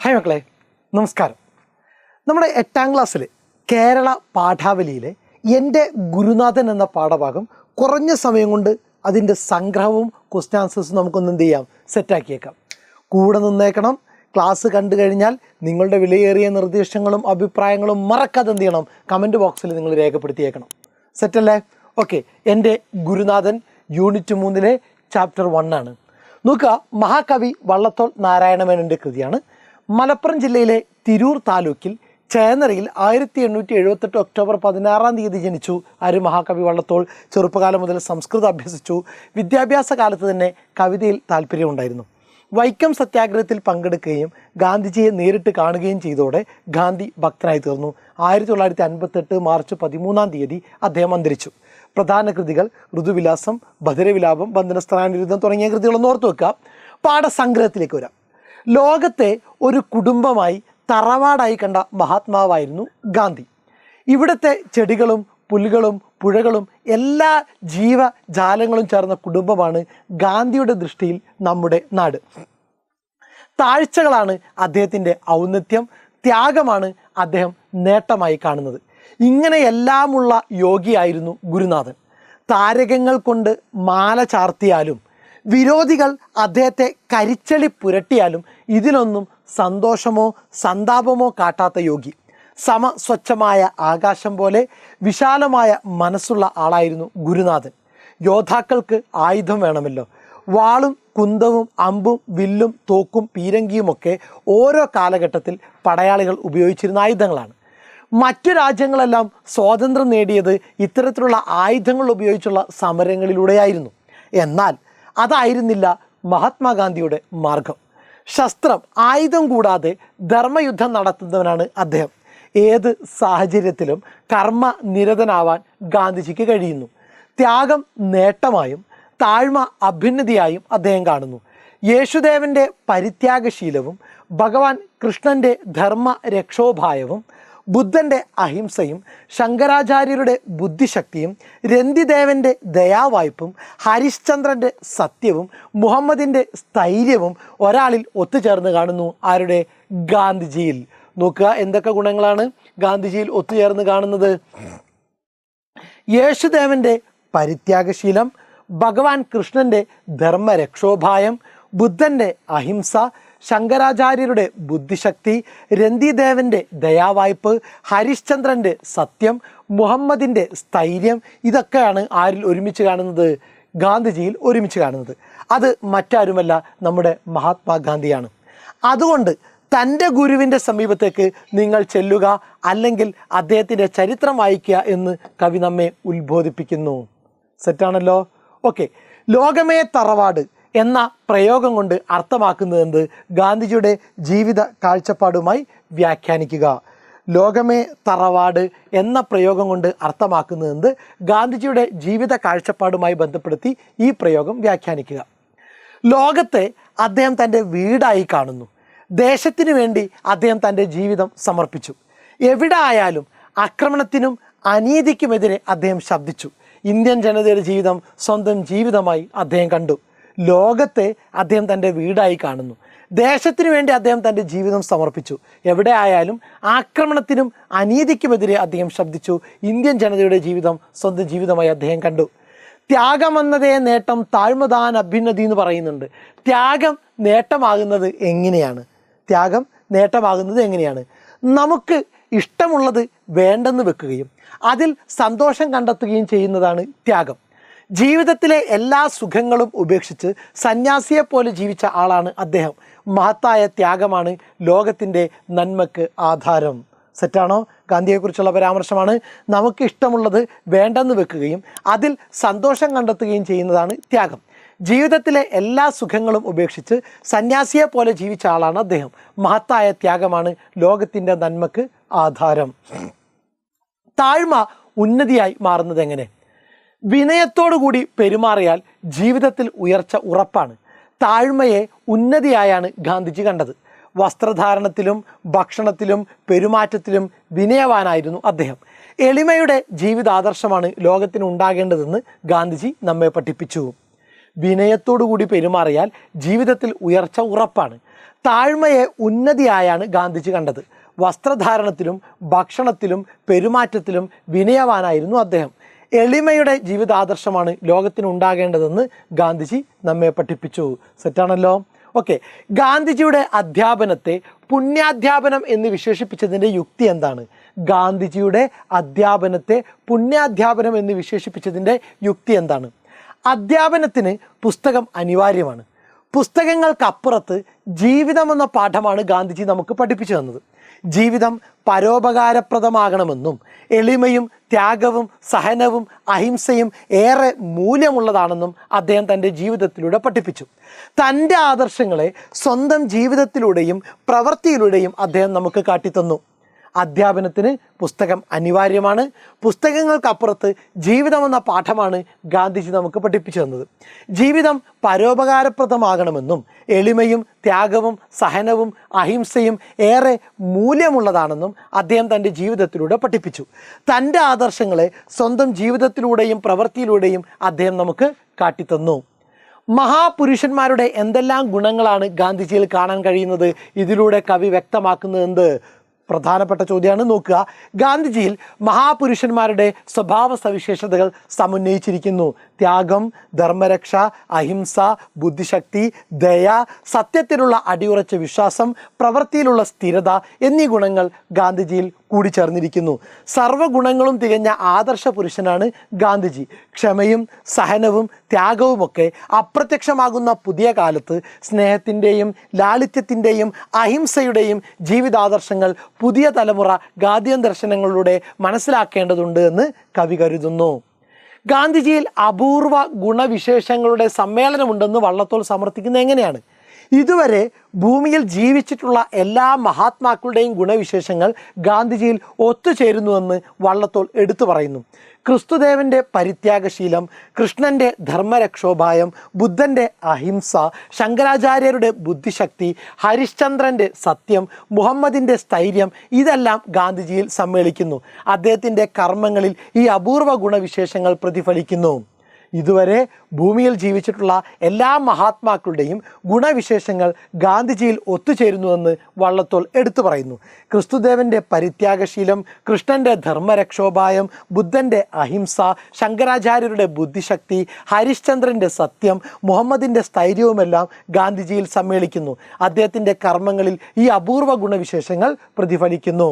Hi മക്കളെ, നമസ്കാരം. നമ്മുടെ 8ാം ക്ലാസ്സിൽ കേരള പാഠാവലിയിലെ എൻ്റെ ഗുരുനാഥൻ എന്ന പാഠഭാഗം കുറഞ്ഞ സമയം കൊണ്ട് അതിൻ്റെ സംഗ്രഹവും ക്വസ്റ്റ്യൻ ആൻസേഴ്സും നമുക്കൊന്ന് എന്ത് ചെയ്യാം, സെറ്റാക്കിയേക്കാം. കൂടെ നിന്നേക്കണം. ക്ലാസ് കണ്ടു കഴിഞ്ഞാൽ നിങ്ങളുടെ വിലയേറിയ നിർദ്ദേശങ്ങളും അഭിപ്രായങ്ങളും മറക്കാതെ എന്ത് ചെയ്യണം, കമൻറ്റ് ബോക്സിൽ നിങ്ങൾ രേഖപ്പെടുത്തിയേക്കണം. സെറ്റല്ലേ? ഓക്കെ. എൻ്റെ ഗുരുനാഥൻ യൂണിറ്റ് 3 ചാപ്റ്റർ 1 ആണ്. നോക്കുക, മഹാകവി വള്ളത്തോൾ നാരായണമേനോൻ്റെ കൃതിയാണ്. മലപ്പുറം ജില്ലയിലെ തിരൂർ താലൂക്കിൽ ചേന്നരയിൽ 1878 ഒക്ടോബർ 16 ജനിച്ചു. ആര്? മഹാകവി വള്ളത്തോൾ. ചെറുപ്പകാലം മുതൽ സംസ്കൃതം അഭ്യസിച്ചു. വിദ്യാഭ്യാസ കാലത്ത് തന്നെ കവിതയിൽ താല്പര്യമുണ്ടായിരുന്നു. വൈക്കം സത്യാഗ്രഹത്തിൽ പങ്കെടുക്കുകയും ഗാന്ധിജിയെ നേരിട്ട് കാണുകയും ചെയ്തതോടെ ഗാന്ധി ഭക്തനായി തീർന്നു. 1958 മാർച്ച് 13 അദ്ദേഹം അന്തരിച്ചു. പ്രധാന കൃതികൾ ഋതുവിലാസം, ഭദ്രവിലാപം, ബന്ധനസ്ഥാനാനിരുദ്ധം തുടങ്ങിയ കൃതികളൊന്നും ഓർത്തു വെക്കുക. പാഠസംഗ്രഹത്തിലേക്ക് വരാം. ലോകത്തെ ഒരു കുടുംബമായി, തറവാടായി കണ്ട മഹാത്മാവായിരുന്നു ഗാന്ധി. ഇവിടുത്തെ ചെടികളും പുല്ലുകളും പുഴകളും എല്ലാ ജീവജാലങ്ങളും ചേർന്ന കുടുംബമാണ് ഗാന്ധിയുടെ ദൃഷ്ടിയിൽ നമ്മുടെ നാട്. താഴ്ചകളാണ് അദ്ദേഹത്തിൻ്റെ ഔന്നത്യം, ത്യാഗമാണ് അദ്ദേഹം നേട്ടമായി കാണുന്നത്. ഇങ്ങനെയെല്ലാമുള്ള യോഗിയായിരുന്നു ഗുരുനാഥൻ. താരകങ്ങൾ കൊണ്ട് മാല ചാർത്തിയാലും വിരോധികൾ അദ്ദേഹത്തെ കരിച്ചളി പുരട്ടിയാലും ഇതിലൊന്നും സന്തോഷമോ സന്താപമോ കാട്ടാത്ത യോഗി. സമസ്വച്ഛമായ ആകാശം പോലെ വിശാലമായ മനസ്സുള്ള ആളായിരുന്നു ഗുരുനാഥൻ. യോദ്ധാക്കൾക്ക് ആയുധം വേണമല്ലോ. വാളും കുന്തവും അമ്പും വില്ലും തോക്കും പീരങ്കിയുമൊക്കെ ഓരോ കാലഘട്ടത്തിൽ പടയാളികൾ ഉപയോഗിച്ചിരുന്ന ആയുധങ്ങളാണ്. മറ്റു രാജ്യങ്ങളെല്ലാം സ്വാതന്ത്ര്യം നേടിയത് ഇത്തരത്തിലുള്ള ആയുധങ്ങൾ ഉപയോഗിച്ചുള്ള സമരങ്ങളിലൂടെയായിരുന്നു. എന്നാൽ അതായിരുന്നില്ല മഹാത്മാഗാന്ധിയുടെ മാർഗം. ശസ്ത്രം, ആയുധം കൂടാതെ ധർമ്മയുദ്ധം നടത്തുന്നവനാണ് അദ്ദേഹം. ഏത് സാഹചര്യത്തിലും കർമ്മനിരതനാവാൻ ഗാന്ധിജിക്ക് കഴിയുന്നു. ത്യാഗം നേട്ടമായും താഴ്മ അഭ്യുന്നതിയായും അദ്ദേഹം കാണുന്നു. യേശുദേവൻ്റെ പരിത്യാഗശീലവും ഭഗവാൻ കൃഷ്ണൻ്റെ ധർമ്മരക്ഷോപായവും ബുദ്ധൻ്റെ അഹിംസയും ശങ്കരാചാര്യരുടെ ബുദ്ധിശക്തിയും രന്തിദേവൻ്റെ ദയാവായ്പും ഹരിശ്ചന്ദ്രൻ്റെ സത്യവും മുഹമ്മദിൻ്റെ സ്ഥൈര്യവും ഒരാളിൽ ഒത്തുചേർന്ന് കാണുന്നു. ആരുടെ? ഗാന്ധിജിയിൽ. നോക്കുക, എന്തൊക്കെ ഗുണങ്ങളാണ് ഗാന്ധിജിയിൽ ഒത്തുചേർന്ന് കാണുന്നത്? യേശുദേവൻ്റെ പരിത്യാഗശീലം, ഭഗവാൻ കൃഷ്ണൻ്റെ ധർമ്മരക്ഷോപായം, ബുദ്ധൻ്റെ അഹിംസ, ശങ്കരാചാര്യരുടെ ബുദ്ധിശക്തി, രന്തിദേവൻ്റെ ദയാവായ്പ്, ഹരിശ്ചന്ദ്രൻ്റെ സത്യം, മുഹമ്മദിൻ്റെ സ്ഥൈര്യം. ഇതൊക്കെയാണ് ആരിൽ ഒരുമിച്ച് കാണുന്നത്? ഗാന്ധിജിയിൽ ഒരുമിച്ച് കാണുന്നത്. അത് മറ്റാരുമല്ല, നമ്മുടെ മഹാത്മാഗാന്ധിയാണ്. അതുകൊണ്ട് തൻ്റെ ഗുരുവിൻ്റെ സമീപത്തേക്ക് നിങ്ങൾ ചെല്ലുക, അല്ലെങ്കിൽ അദ്ദേഹത്തിൻ്റെ ചരിത്രം വായിക്കുക എന്ന് കവി നമ്മെ ഉത്ബോധിപ്പിക്കുന്നു. സെറ്റാണല്ലോ? ഓക്കെ. ലോകമേ തറവാട് എന്ന പ്രയോഗം കൊണ്ട് അർത്ഥമാക്കുന്നത് എന്ത്? ഗാന്ധിജിയുടെ ജീവിത കാഴ്ചപ്പാടുമായി വ്യാഖ്യാനിക്കുക. ലോകമേ തറവാട് എന്ന പ്രയോഗം കൊണ്ട് അർത്ഥമാക്കുന്നത് എന്ത്? ഗാന്ധിജിയുടെ ജീവിത കാഴ്ചപ്പാടുമായി ബന്ധപ്പെടുത്തി ഈ പ്രയോഗം വ്യാഖ്യാനിക്കുക. ലോകത്തെ അദ്ദേഹം തൻ്റെ വീടായി കാണുന്നു. ദേശത്തിനു വേണ്ടി അദ്ദേഹം തൻ്റെ ജീവിതം സമർപ്പിച്ചു. എവിടെ ആയാലും ആക്രമണത്തിനും അനീതിക്കുമെതിരെ അദ്ദേഹം ശബ്ദിച്ചു. ഇന്ത്യൻ ജനതയുടെ ജീവിതം സ്വന്തം ജീവിതമായി അദ്ദേഹം കണ്ടു. ലോകത്തെ അദ്ദേഹം തൻ്റെ വീടായി കാണുന്നു. ദേശത്തിനു വേണ്ടി അദ്ദേഹം തൻ്റെ ജീവിതം സമർപ്പിച്ചു. എവിടെ ആയാലും ആക്രമണത്തിനും അനീതിക്കുമെതിരെ അദ്ദേഹം ശബ്ദിച്ചു. ഇന്ത്യൻ ജനതയുടെ ജീവിതം സ്വന്തം ജീവിതമായി അദ്ദേഹം കണ്ടു. ത്യാഗമെന്നതേ നേട്ടം, താഴ്മതാൻ അഭ്യുന്നതി എന്ന് പറയുന്നുണ്ട്. ത്യാഗം നേട്ടമാകുന്നത് എങ്ങനെയാണ്? ത്യാഗം നേട്ടമാകുന്നത് എങ്ങനെയാണ്? നമുക്ക് ഇഷ്ടമുള്ളത് വേണ്ടെന്ന് വെക്കുകയും അതിൽ സന്തോഷം കണ്ടെത്തുകയും ചെയ്യുന്നതാണ് ത്യാഗം. ജീവിതത്തിലെ എല്ലാ സുഖങ്ങളും ഉപേക്ഷിച്ച് സന്യാസിയെപ്പോലെ ജീവിച്ച ആളാണ് അദ്ദേഹം. മഹത്തായ ത്യാഗമാണ് ലോകത്തിൻ്റെ നന്മയ്ക്ക് ആധാരം. സെറ്റാണോ? ഗാന്ധിയെക്കുറിച്ചുള്ള പരാമർശമാണ്. നമുക്ക് ഇഷ്ടമുള്ളത് വേണ്ടെന്ന് വെക്കുകയും അതിൽ സന്തോഷം കണ്ടെത്തുകയും ചെയ്യുന്നതാണ് ത്യാഗം. ജീവിതത്തിലെ എല്ലാ സുഖങ്ങളും ഉപേക്ഷിച്ച് സന്യാസിയെപ്പോലെ ജീവിച്ച ആളാണ് അദ്ദേഹം. മഹത്തായ ത്യാഗമാണ് ലോകത്തിൻ്റെ നന്മയ്ക്ക് ആധാരം. താഴ്മ ഉന്നതിയായി മാറുന്നത് എങ്ങനെ? വിനയത്തോടുകൂടി പെരുമാറിയാൽ ജീവിതത്തിൽ ഉയർച്ച ഉറപ്പാണ്. താഴ്മയെ ഉന്നതിയായാണ് ഗാന്ധിജി കണ്ടത്. വസ്ത്രധാരണത്തിലും ഭക്ഷണത്തിലും പെരുമാറ്റത്തിലും വിനയവാനായിരുന്നു അദ്ദേഹം. എളിമയുടെ ജീവിതാദർശമാണ് ലോകത്തിന് ഉണ്ടാകേണ്ടതെന്ന് ഗാന്ധിജി നമ്മെ പഠിപ്പിച്ചു. വിനയത്തോടുകൂടി പെരുമാറിയാൽ ജീവിതത്തിൽ ഉയർച്ച ഉറപ്പാണ്. താഴ്മയെ ഉന്നതിയായാണ് ഗാന്ധിജി കണ്ടത്. വസ്ത്രധാരണത്തിലും ഭക്ഷണത്തിലും പെരുമാറ്റത്തിലും വിനയവാനായിരുന്നു അദ്ദേഹം. എളിമയുടെ ജീവിതാദർശമാണ് ലോകത്തിന് ഉണ്ടാകേണ്ടതെന്ന് ഗാന്ധിജി നമ്മെ പഠിപ്പിച്ചു. സെറ്റാണല്ലോ? ഓക്കെ, ഗാന്ധിജിയുടെ അധ്യാപനത്തെ പുണ്യാധ്യാപനം എന്ന് വിശേഷിപ്പിച്ചതിൻ്റെ യുക്തി എന്താണ്? ഗാന്ധിജിയുടെ അധ്യാപനത്തെ പുണ്യാധ്യാപനം എന്ന് വിശേഷിപ്പിച്ചതിൻ്റെ യുക്തി എന്താണ്? അധ്യാപനത്തിന് പുസ്തകം അനിവാര്യമാണ്. പുസ്തകങ്ങൾക്കപ്പുറത്ത് ജീവിതമെന്ന പാഠമാണ് ഗാന്ധിജി നമുക്ക് പഠിപ്പിച്ചു തന്നത്. ജീവിതം പരോപകാരപ്രദമാകണമെന്നും എളിമയും ത്യാഗവും സഹനവും അഹിംസയും ഏറെ മൂല്യമുള്ളതാണെന്നും അദ്ദേഹം തൻ്റെ ജീവിതത്തിലൂടെ പഠിപ്പിച്ചു. തൻ്റെ ആദർശങ്ങളെ സ്വന്തം ജീവിതത്തിലൂടെയും പ്രവൃത്തിയിലൂടെയും അദ്ദേഹം നമുക്ക് കാട്ടിത്തന്നു. അധ്യാപനത്തിന് പുസ്തകം അനിവാര്യമാണ്. പുസ്തകങ്ങൾക്കപ്പുറത്ത് ജീവിതമെന്ന പാഠമാണ് ഗാന്ധിജി നമുക്ക് പഠിപ്പിച്ചു തന്നത്. ജീവിതം പരോപകാരപ്രദമാകണമെന്നും എളിമയും ത്യാഗവും സഹനവും അഹിംസയും ഏറെ മൂല്യമുള്ളതാണെന്നും അദ്ദേഹം തൻ്റെ ജീവിതത്തിലൂടെ പഠിപ്പിച്ചു. തൻ്റെ ആദർശങ്ങളെ സ്വന്തം ജീവിതത്തിലൂടെയും പ്രവൃത്തിയിലൂടെയും അദ്ദേഹം നമുക്ക് കാട്ടിത്തന്നു. മഹാപുരുഷന്മാരുടെ എന്തെല്ലാം ഗുണങ്ങളാണ് ഗാന്ധിജിയിൽ കാണാൻ കഴിയുന്നത്? ഇതിലൂടെ കവി വ്യക്തമാക്കുന്നത് എന്ത്? പ്രധാനപ്പെട്ട ചോദ്യമാണ്. നോക്കുക, ഗാന്ധിജിയിൽ മഹാപുരുഷന്മാരുടെ സ്വഭാവ സവിശേഷതകൾ സമുന്നയിച്ചിരിക്കുന്നു. ത്യാഗം, ധർമ്മരക്ഷ, അഹിംസ, ബുദ്ധിശക്തി, ദയ, സത്യത്തിലുള്ള അടിയുറച്ച വിശ്വാസം, പ്രവൃത്തിയിലുള്ള സ്ഥിരത എന്നീ ഗുണങ്ങൾ ഗാന്ധിജിയിൽ കൂടിച്ചേർന്നിരിക്കുന്നു. സർവ്വഗുണങ്ങളും തികഞ്ഞ ആദർശ പുരുഷനാണ് ഗാന്ധിജി. ക്ഷമയും സഹനവും ത്യാഗവുമൊക്കെ അപ്രത്യക്ഷമാകുന്ന പുതിയ കാലത്ത് സ്നേഹത്തിൻ്റെയും ലാളിത്യത്തിൻ്റെയും അഹിംസയുടെയും ജീവിതാദർശങ്ങൾ പുതിയ തലമുറ ഗാന്ധിയൻ ദർശനങ്ങളിലൂടെ മനസ്സിലാക്കേണ്ടതുണ്ട് എന്ന് കവി കരുതുന്നു. ഗാന്ധിജിയിൽ അപൂർവ ഗുണവിശേഷങ്ങളുടെ സമ്മേളനമുണ്ടെന്ന് വള്ളത്തോൾ സമർത്ഥിക്കുന്നത് എങ്ങനെയാണ്? ഇതുവരെ ഭൂമിയിൽ ജീവിച്ചിട്ടുള്ള എല്ലാ മഹാത്മാക്കളുടെയും ഗുണവിശേഷങ്ങൾ ഗാന്ധിജിയിൽ ഒത്തുചേരുന്നുവെന്ന് വള്ളത്തോൾ എടുത്തു പറയുന്നു. ക്രിസ്തുദേവൻ്റെ പരിത്യാഗശീലം, കൃഷ്ണൻ്റെ ധർമ്മരക്ഷോപായം, ബുദ്ധൻ്റെ അഹിംസ, ശങ്കരാചാര്യരുടെ ബുദ്ധിശക്തി, ഹരിശ്ചന്ദ്രൻ്റെ സത്യം, മുഹമ്മദിൻ്റെ സ്ഥൈര്യം ഇതെല്ലാം ഗാന്ധിജിയിൽ സമ്മേളിക്കുന്നു. അദ്ദേഹത്തിൻ്റെ കർമ്മങ്ങളിൽ ഈ അപൂർവ ഗുണവിശേഷങ്ങൾ പ്രതിഫലിക്കുന്നു. ഇതുവരെ ഭൂമിയിൽ ജീവിച്ചിട്ടുള്ള എല്ലാ മഹാത്മാക്കളുടെയും ഗുണവിശേഷങ്ങൾ ഗാന്ധിജിയിൽ ഒത്തുചേരുന്നുവെന്ന് വള്ളത്തോൾ എടുത്തു പറയുന്നു. ക്രിസ്തുദേവൻ്റെ പരിത്യാഗശീലം, കൃഷ്ണൻ്റെ ധർമ്മരക്ഷോപായം, ബുദ്ധൻ്റെ അഹിംസ, ശങ്കരാചാര്യരുടെ ബുദ്ധിശക്തി, ഹരിശ്ചന്ദ്രൻ്റെ സത്യം, മുഹമ്മദിൻ്റെ സ്ഥൈര്യവുമെല്ലാം ഗാന്ധിജിയിൽ സമ്മേളിക്കുന്നു. അദ്ദേഹത്തിൻ്റെ കർമ്മങ്ങളിൽ ഈ അപൂർവ ഗുണവിശേഷങ്ങൾ പ്രതിഫലിക്കുന്നു.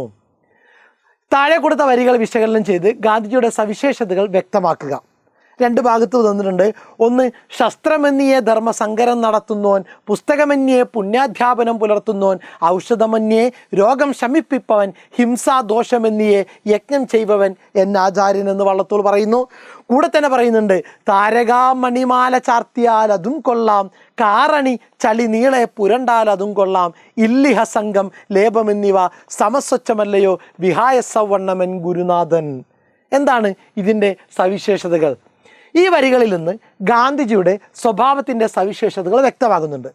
താഴെ കൊടുത്ത വരികൾ വിശകലനം ചെയ്ത് ഗാന്ധിജിയുടെ സവിശേഷതകൾ വ്യക്തമാക്കുക. രണ്ട് ഭാഗത്ത് തന്നിട്ടുണ്ട്. ഒന്ന്, ശസ്ത്രമന്യേ ധർമ്മസങ്കരം നടത്തുന്നോൻ, പുസ്തകമന്യേ പുണ്യാധ്യാപനം പുലർത്തുന്നോൻ, ഔഷധമന്യേ രോഗം ശമിപ്പിപ്പവൻ, ഹിംസാദോഷമന്യേ യജ്ഞം ചെയ്പവൻ എന്നാചാര്യൻ എന്ന് വള്ളത്തോൾ പറയുന്നു. കൂടെ തന്നെ പറയുന്നുണ്ട്, താരകാ മണിമാല ചാർത്തിയാൽ അതും കൊള്ളാം, കാറണി ചളി നീളെ പുരണ്ടാൽ അതും കൊള്ളാം, ഇല്ലിഹ സംഘം ലേപമെന്നിവ സമസ്വച്ഛമല്ലയോ വിഹായ സവണ്ണമൻ ഗുരുനാഥൻ. എന്താണ് ഇതിൻ്റെ സവിശേഷതകൾ? ഈ വരികളിൽ നിന്ന് ഗാന്ധിജിയുടെ സ്വഭാവത്തിൻ്റെ സവിശേഷതകൾ വ്യക്തമാകുന്നുണ്ട്.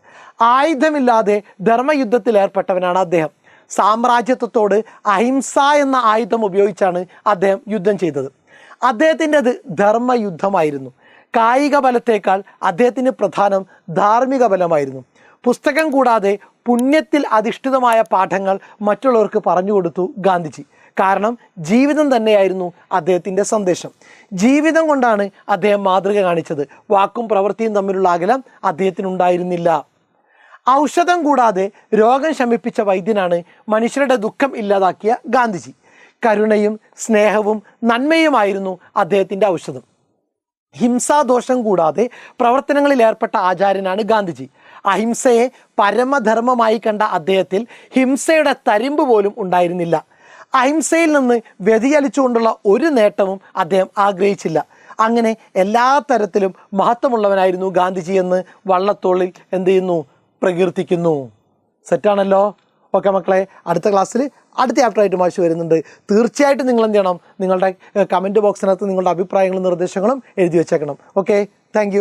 ആയുധമില്ലാതെ ധർമ്മയുദ്ധത്തിൽ ഏർപ്പെട്ടവനാണ് അദ്ദേഹം. സാമ്രാജ്യത്വത്തോട് അഹിംസ എന്ന ആയുധം ഉപയോഗിച്ചാണ് അദ്ദേഹം യുദ്ധം ചെയ്തത്. അദ്ദേഹത്തിൻ്റെത് ധർമ്മയുദ്ധമായിരുന്നു. കായിക ബലത്തേക്കാൾ അദ്ദേഹത്തിന് പ്രധാനം ധാർമ്മിക ബലമായിരുന്നു. പുസ്തകം കൂടാതെ പുണ്യത്തിൽ അധിഷ്ഠിതമായ പാഠങ്ങൾ മറ്റുള്ളവർക്ക് പറഞ്ഞു കൊടുത്തു ഗാന്ധിജി. കാരണം ജീവിതം തന്നെയായിരുന്നു അദ്ദേഹത്തിൻ്റെ സന്ദേശം. ജീവിതം കൊണ്ടാണ് അദ്ദേഹം മാതൃക കാണിച്ചത്. വാക്കും പ്രവൃത്തിയും തമ്മിലുള്ള അകലം അദ്ദേഹത്തിനുണ്ടായിരുന്നില്ല. ഔഷധം കൂടാതെ രോഗം ശമിപ്പിച്ച വൈദ്യനാണ് മനുഷ്യരുടെ ദുഃഖം ഇല്ലാതാക്കിയ ഗാന്ധിജി. കരുണയും സ്നേഹവും നന്മയുമായിരുന്നു അദ്ദേഹത്തിൻ്റെ ഔഷധം. ഹിംസാദോഷം കൂടാതെ പ്രവർത്തനങ്ങളിൽ ഏർപ്പെട്ട ആചാര്യനാണ് ഗാന്ധിജി. അഹിംസയെ പരമധർമ്മമായി കണ്ട അദ്ദേഹത്തിൽ ഹിംസയുടെ തരിമ്പ് പോലും ഉണ്ടായിരുന്നില്ല. അഹിംസയിൽ നിന്ന് വ്യതിചലിച്ചുകൊണ്ടുള്ള ഒരു നേട്ടവും അദ്ദേഹം ആഗ്രഹിച്ചില്ല. അങ്ങനെ എല്ലാ തരത്തിലും മഹത്വമുള്ളവനായിരുന്നു ഗാന്ധിജി എന്ന് വള്ളത്തോളിൽ എന്ത് ചെയ്യുന്നു? പ്രകീർത്തിക്കുന്നു. സെറ്റാണല്ലോ? ഓക്കെ മക്കളെ, അടുത്ത ക്ലാസ്സിൽ അടുത്ത ചാപ്റ്ററായിട്ട് മാഷ് വരുന്നുണ്ട്. തീർച്ചയായിട്ടും നിങ്ങൾ എന്ത് ചെയ്യണം? നിങ്ങളുടെ കമൻറ്റ് ബോക്സിനകത്ത് നിങ്ങളുടെ അഭിപ്രായങ്ങളും നിർദ്ദേശങ്ങളും എഴുതി വെച്ചേക്കണം. Okay, thank